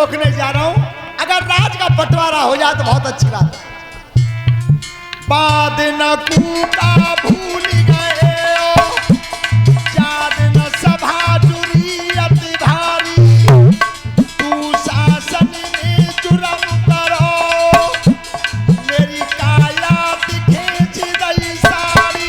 रोकने जा रहा हूं, अगर राज का बंटवारा हो जाए तो बहुत अच्छी बात है। बाद न कूटा भूल गए याद न सभा जुरियत भारी, तू शासन में जुर्म करो मेरी काया खींच गई सारी।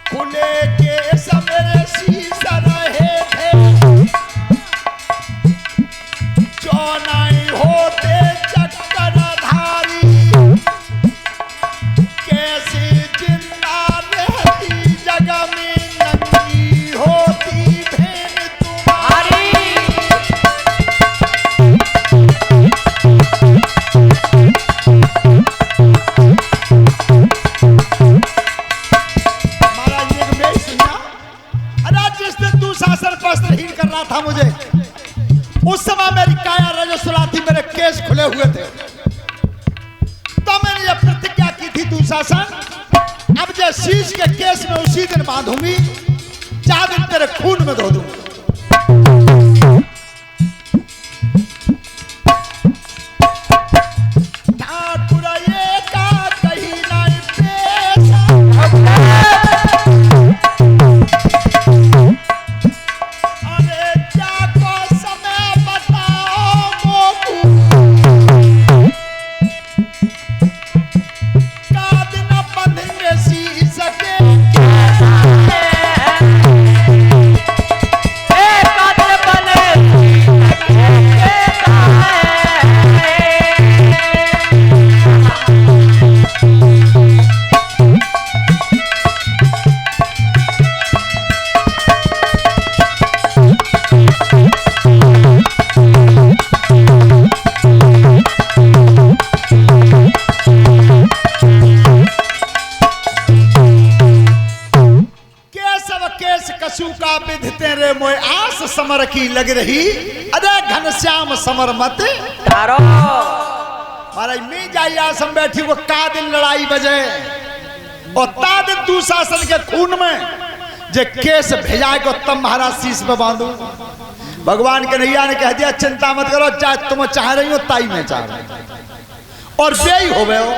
खुले के समेरे शीश रहे थे, जो नहीं होते चक्रधारी, कैसे जिंदा रहती जगह में नंगी होती भेन तुम्हारी। महाराज ने मेरी सुना, अरे जिस दिन तू शासन वस्त्रहीन कर रहा था मुझे, उस समय मेरी काया रजस्वला थी, मेरे केस खुले हुए थे, तो मैंने ये प्रतिज्ञा की थी तू शासन अब जो शीश के केस में उसी दिन बांधूंगी, 4 दिन तेरे खून में धो दूंगी। ठाकुर ये का कहीं नहीं पेश, अरे जाको समय बताओ मोकू, का दिन बंधेंगे शीश के कछु का विधते रे मोय आस समर की लग रही, अरे घनश्याम समर मत तारो। महाराज मैं जाई आसम बैठी वो का दिन लड़ाई बजे, और ता दिन तू शासन के खून में जे केस भेजाए को तब महाराज शीश पे बांधू। भगवान कन्हैया ने कह दिया चिंता मत करो, चाहे तुम चाह रही हो ताई में चाह रही और बेई हो गए हो,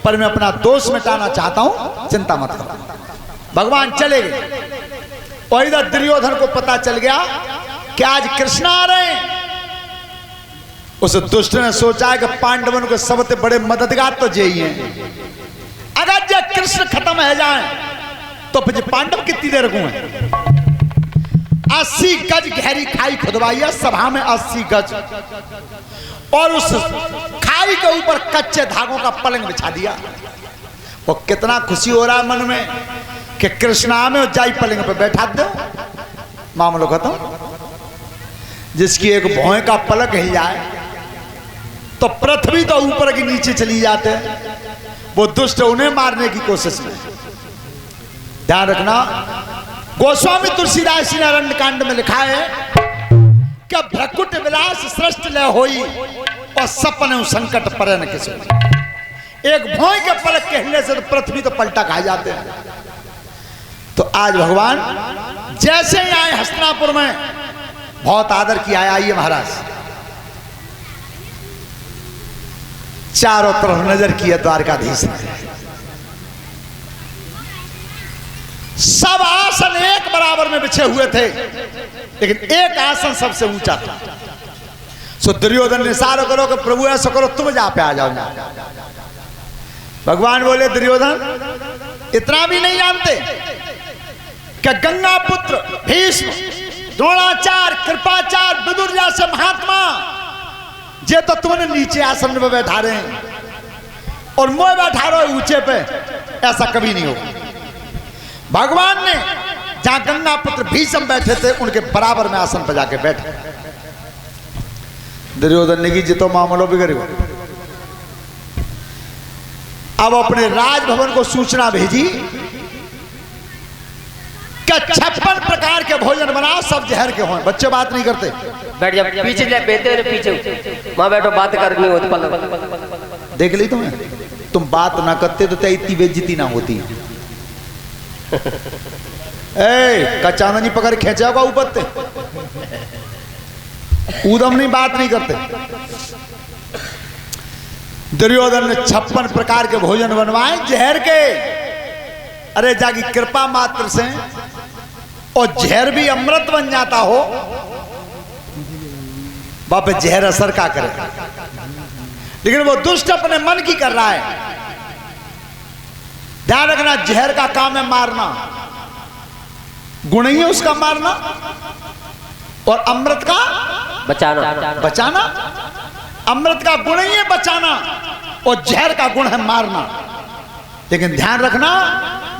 पर मैं अपना दोष मिटाना चाहता हूं, चिंता मत करो। भगवान चले गए और इधर दुर्योधन को पता चल गया कि आज कृष्ण आ रहे हैं। उस दुष्ट ने सोचा है कि पांडवन के सबसे बड़े मददगार तो यही हैं, अगर ये कृष्ण खत्म है जाए तो फिर पांडव कितनी देर को है। 80 गज गहरी खाई खुदवाई है सभा में, 80 गज, और उस खाई के ऊपर कच्चे धागों का पलंग बिछा दिया। वो कितना खुशी हो रहा है मन में कि कृष्णा में जाई पलंग पे बैठा दो, मामलो खत्म। जिसकी एक भौं का पलक हिल जाए तो पृथ्वी तो ऊपर की नीचे चली जाते हैं। वो दुष्ट उन्हें मारने की कोशिश में। ध्यान रखना, गोस्वामी तुलसीदास जी ने अरण्यकांड में लिखा है कि भ्रकुट विलास सृष्ट ले होई और सपने संकट परे न किसी। एक भौं के पलक के हिलने से तो पृथ्वी तो पलटा खा जाते हैं। तो आज भगवान जैसे ही आए हस्तिनापुर में, बहुत आदर किया है। आइए महाराज, चारों तरफ नजर किए द्वारकाधीश ने। सब आसन एक बराबर में बिछे हुए थे, लेकिन एक आसन सबसे ऊंचा था। सो दुर्योधन ने इशारा करो कि प्रभु ऐसा करो तुम जहां पे आ जाओ। भगवान बोले दुर्योधन इतना भी नहीं जानते कि गंगा पुत्र भीष्म, द्रोणाचार्य, कृपाचार्य, विदुर जैसे महात्मा जे तो तुमने नीचे आसन में बैठा रहे हैं और मैं बैठा रहा हूं ऊंचे पे, ऐसा कभी नहीं होगा। भगवान ने जहां गंगा पुत्र भीष्म बैठे थे उनके बराबर में आसन पर जाके बैठे। दुर्योधन ने की जितो मामलो बिगड़ो। अब अपने राजभवन को सूचना भेजी कि 56 प्रकार के भोजन बनाओ, सब जहर के हों। बच्चे बात नहीं करते, बैठ जा पीछे, जा बैठे पीछे, वहां बैठो, बात करनी होती। देख ली तुम्हें तुम बात ना करते तो तेरी इतनी बेइज्जती ना होती। ए कचाना नहीं पकड़ खींचा होगा ऊपर ते ऊदम नहीं, बात नहीं करते। दुर्योधन ने 56 प्रकार के भोजन बनवाए जहर के। अरे जागी कृपा मात्र से और जहर भी अमृत बन जाता हो, बाप जहर असर का करे। लेकिन वो दुष्ट अपने मन की कर रहा है। ध्यान रखना, जहर का काम है मारना, गुण ही है उसका मारना, और अमृत का बचाना। अमृत का गुण ही है बचाना और जहर का गुण है मारना। लेकिन ध्यान रखना,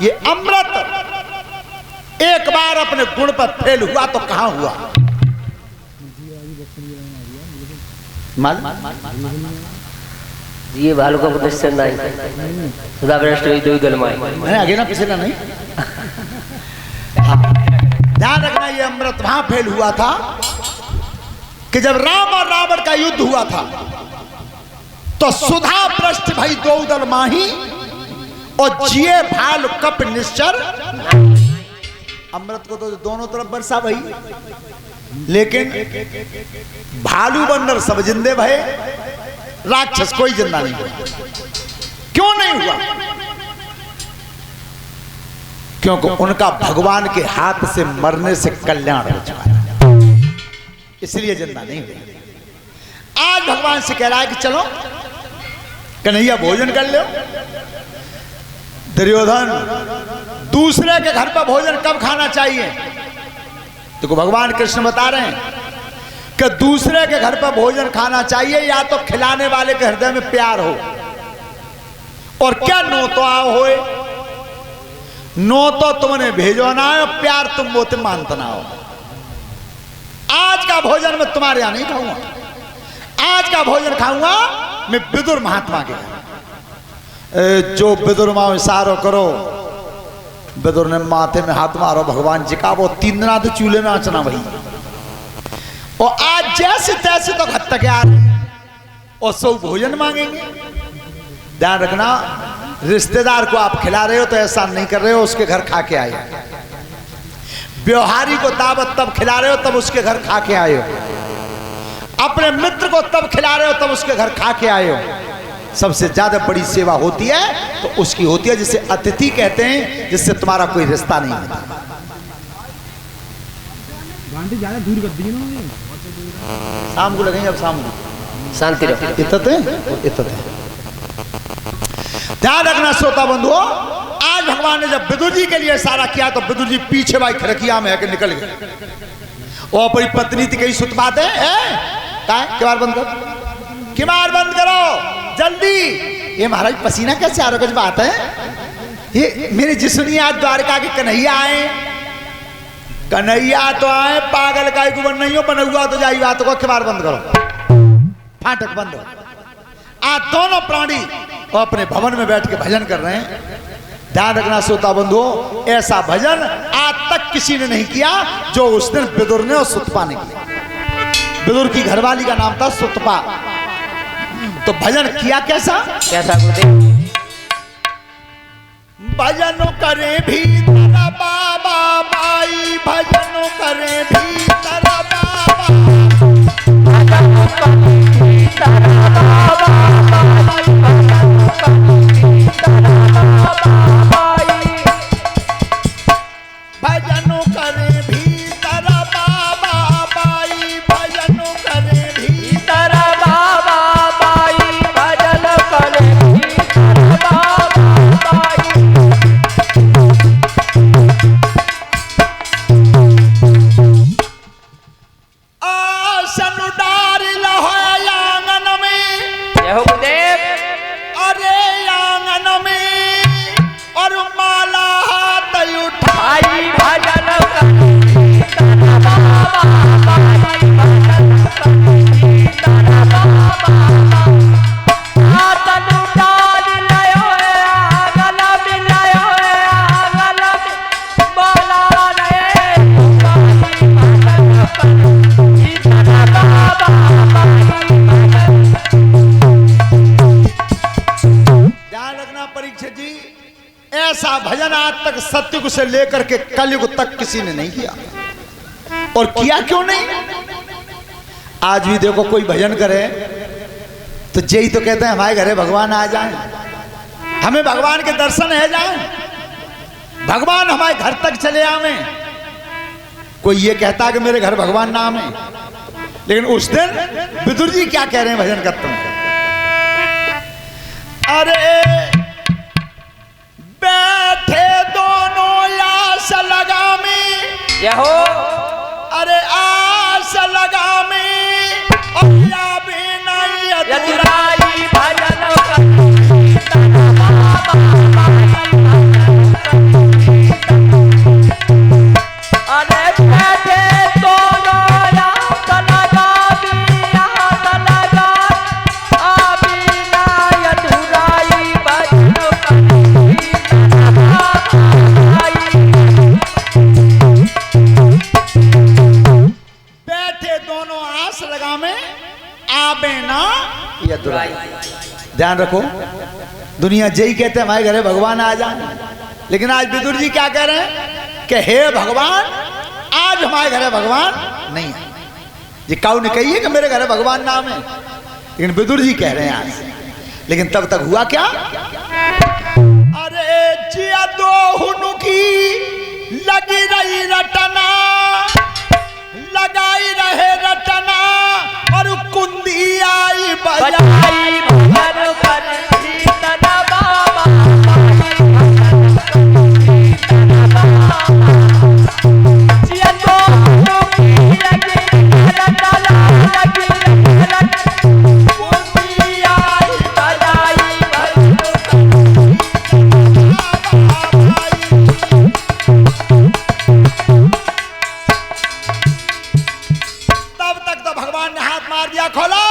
ये अमृत एक बार अपने गुण पर फेल हुआ तो कहां हुआ। ये भालू का प्रदर्शन नहीं खुदा आगे ना पिछले नहीं। हाँ। ध्यान रखना, ये अमृत वहां फेल हुआ था कि जब राम और रावण का युद्ध हुआ था तो सुधा पृष्ठ भाई दो दल माही और जिए भाल कप निश्चर। अमृत को तो दोनों तरफ बरसा भाई, लेकिन भालू बंदर सब जिंदे भय, राक्षस कोई जिंदा नहीं हुआ। क्यों नहीं हुआ? क्योंकि उनका भगवान के हाथ से मरने से कल्याण हो चुका है, इसलिए जिंदा नहीं हुआ। आज भगवान से कह रहा है कि चलो कन्हैया भोजन कर लो। दुर्योधन, दूसरे के घर पर भोजन कब खाना चाहिए? तो भगवान कृष्ण बता रहे हैं कि दूसरे के घर पर भोजन खाना चाहिए या तो खिलाने वाले के हृदय में प्यार हो, और क्या नो तो आओ होए, नो तो तुमने भेजो ना हो, प्यार तुम वो मानता ना हो। आज का भोजन मैं तुम्हारे यहां नहीं खाऊंगा, आज का भोजन खाऊंगा मैं विदुर महात्मा के। जो विदुर मां इशारो करो, विदुर ने माथे में हाथ मारो भगवान जी का, वो 3 दिन तो चूल्हे में नाचना भाई। और आज जैसे तैसे तो घर तक आ रहे और सब भोजन मांगेंगे। ध्यान रखना, रिश्तेदार को आप खिला रहे हो तो एहसान नहीं कर रहे हो, उसके घर खा के आए। व्यवहारी को दावत तब खिला रहे हो तब उसके घर खा के आए हो। अपने मित्र को तब खिला रहे हो तब उसके घर खा के आए हो। सबसे ज्यादा बड़ी सेवा होती है तो उसकी होती है जिसे अतिथि कहते हैं, जिससे तुम्हारा कोई रिश्ता नहीं होता। ज्यादा दूर कर दी ना, शाम को लगेंगे, अब शाम को शांति रहो। ध्यान रखना श्रोता बंधुओं, आज भगवान ने जब विदुर जी के लिए इशारा किया तो विदुर जी पीछे भाई खिड़किया में आकर निकल गए। और अपनी पत्नी थी कहीं सुत बात है, किवाड़ बंद करो, किवाड़ बंद करो जल्दी। ये महाराज पसीना कैसे आ रहा, कुछ बात है? ये मेरे जिसनी आज द्वारका के कन्हैया आए, कन्हैया तो आए, पागल का एक नहीं हो बना हुआ तो जाई बात को, किवाड़ बंद करो, फाटक बंद हो। आज दोनों प्राणी और अपने भवन में बैठ के भजन कर रहे हैं। ध्यान रखना श्रोता बंधुओं, ऐसा भजन आज तक किसी ने नहीं किया जो उस दिन विदुर ने और सुतपा ने किया। विदुर की घरवाली का नाम था सुतपा। तो भजन किया कैसा भजन करे भी तेरा बाबा बाई, भजन करे भी तेरा बाबा, भजन करे भी तेरा बाबा बाई, भजन करे भी तेरा बाबा बाई, भजन करे भी तेरा बाबा बाई, भजन करे भी तेरा बाबा बाई, भजन करे भी तेरा बाबा बाई। भजन आज तक सत्युग से लेकर के कलयुग तक किसी ने नहीं किया। और किया क्यों नहीं? आज भी देखो कोई भजन करे तो यही तो कहते हैं हमारे घरे भगवान आ जाएं, हमें भगवान के दर्शन है जाएं, भगवान हमारे घर तक चले आवे। कोई ये कहता कि मेरे घर भगवान नाम है। लेकिन उस दिन विदुर जी क्या कह रहे हैं भजन करते हैं? अरे बैठे दोनों आस लगामी, यहो अरे आस लगामी और या भी नहीं यदुराई भजन अरे बैठे दोनों आस लगामी आस लगा अभी ना यदुराई भजन बैठे दोनों आस लगा में आबे ना यदुराई। ध्यान रखो, दुनिया यही कहते हैं हमारे घरे भगवान आ जाए, लेकिन आज विदुर जी क्या कह रहे हैं कि हे भगवान आज हमारे घरे भगवान नहीं है। ये काऊ ने कही है कि मेरे घरे भगवान नाम है, लेकिन विदुर जी कह रहे हैं आज। लेकिन तब तक हुआ क्या? अरे जिया दो हुनु की लगी रही रटना, लगाई रहे रटना और कुंदी आई बजाई भजन कर कीर्तन बाबा जिया तो लगी रटना लगी कुंदी आई बजाई तब तक तो भगवान ने हाथ मार दिया, खोलो।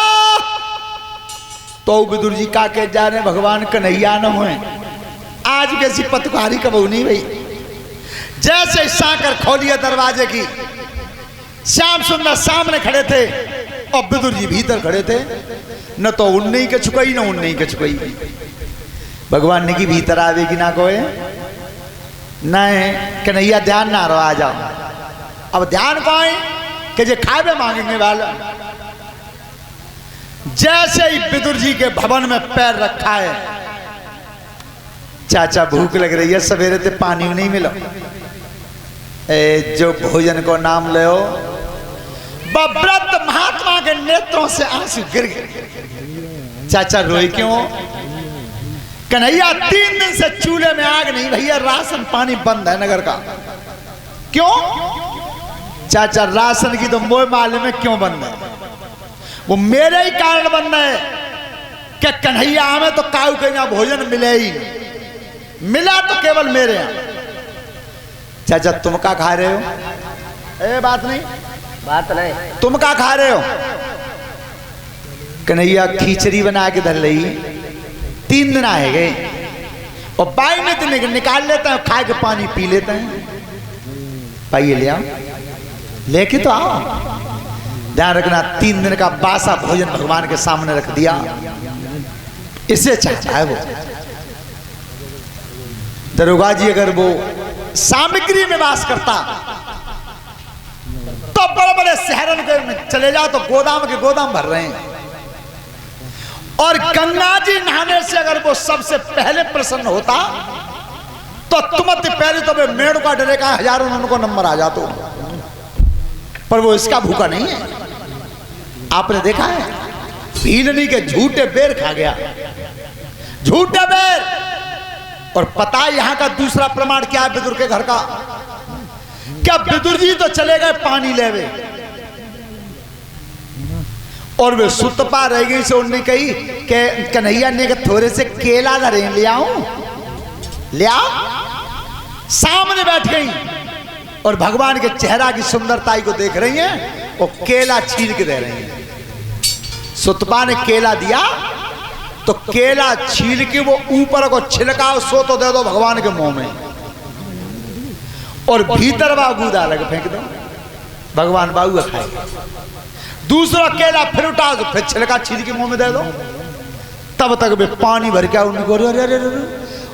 तो विदुर जी का कह जा रहे भगवान कन्हैया न हुए, आज कैसी पतवारी कबू नहीं भाई। जैसे साकर खोलिए दरवाजे की, श्याम सुंदर सामने खड़े थे और विदुर जी भीतर खड़े थे। न तो उन्ने के छुकई न उन्ने के छुकई। भगवान ने की भीतर आवेगी ना कोई नहीं, कन्हैया ध्यान ना रहो, आ जाओ। अब ध्यान कोई कि जे खावे मांगेंगे वाला। जैसे ही विदुर जी के भवन में पैर रखा है, चाचा भूख लग रही है, सवेरे से पानी नहीं मिला, जो भोजन को नाम ले व्रत महात्मा के नेत्रों से आंसू गिर गए। चाचा रोए क्यों? कन्हैया 3 दिन से चूल्हे में आग नहीं भैया, राशन पानी बंद है नगर का। क्यों चाचा? राशन की तो मोह मालूम है क्यों बंद है, वो मेरे ही कारण बंद है कि कन्हैया हमें तो काऊ के यहाँ भोजन मिले ही, मिला तो केवल मेरे यहाँ। चाचा तुम क्या खा रहे हो? ए बात नहीं तुम क्या खा रहे हो? कन्हैया खिचड़ी बना के धर ली, 3 दिन आए गए और बाई में तो निकाल लेते हैं, खा के पानी पी लेते हैं। पाइए ले आओ, लेके तो आओ। ध्यान रखना, 3 दिन का बासा भोजन भगवान के सामने रख दिया, इससे चाहता है वो। दरोगा जी अगर वो सामग्री में वास करता तो बड़े बड़े शहरों के चले जाओ तो गोदाम के गोदाम भर रहे हैं। और गंगा जी नहाने से अगर वो सबसे पहले प्रसन्न होता तो तुमसे पहले तो वे मेड़ का डरे का हजारों उनको नंबर आ जाते। पर वो इसका भूखा नहीं है। आपने देखा है भीलनी के झूठे बेर खा गया, झूठे बेर। और पता है यहां का दूसरा प्रमाण क्या है विदुर के घर का? क्या विदुर जी तो चले गए पानी लेवे और वे सुतपा रह गई से उन्होंने कही कि कन्हैया ने थोड़े से केला धरे ले आओ, ले आओ। सामने बैठ गई और भगवान के चेहरा की सुंदरताई को देख रही हैं और केला छील के दे रही हैं। सुतपा ने केला दिया तो केला छील के वो ऊपर को छिलकाओ, सो तो दे दो भगवान के मुंह में, और भीतर बागूदा अलग फेंक दो, भगवान बाबू खाए। दूसरा केला फिर उठाओ तो फिर छिलका छील के मुंह में दे दो। तब तक वे पानी भर के उनको अरे अरे अरे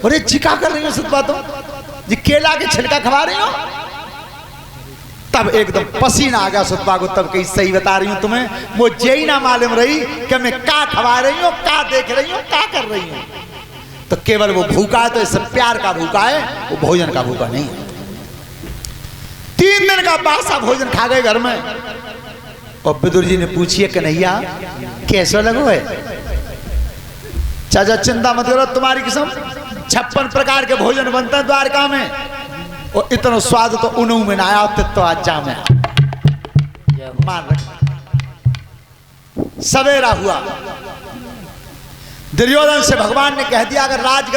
अरे चिका कर रही हो सुतपा। तो जी केला के छिलका खवा रही हो। तब एकदम पसीना आ गया सुतपा को। तब कहीं सही बता रही हूं तुम्हें, मुझे ही ना मालूम रही कि मैं क्या खवा रही हूँ, क्या देख रही हूँ, क्या कर रही हूँ। तो केवल वो भूखा है तो इससे प्यार का भूखा है, वो भोजन का भूखा नहीं है। 3 दिन का बासा भोजन खा गए घर में। और विदुर जी ने पूछिए कन्हैया कैसा लगो है। चाचा चिंता मत करो, तुम्हारी किस्म 56 प्रकार के भोजन बनते हैं द्वारका में, और इतना स्वाद तो उन्हों में ना आया तो आजा में मान रख। सवेरा हुआ, दुर्योधन से भगवान ने कह दिया अगर राजगद्दी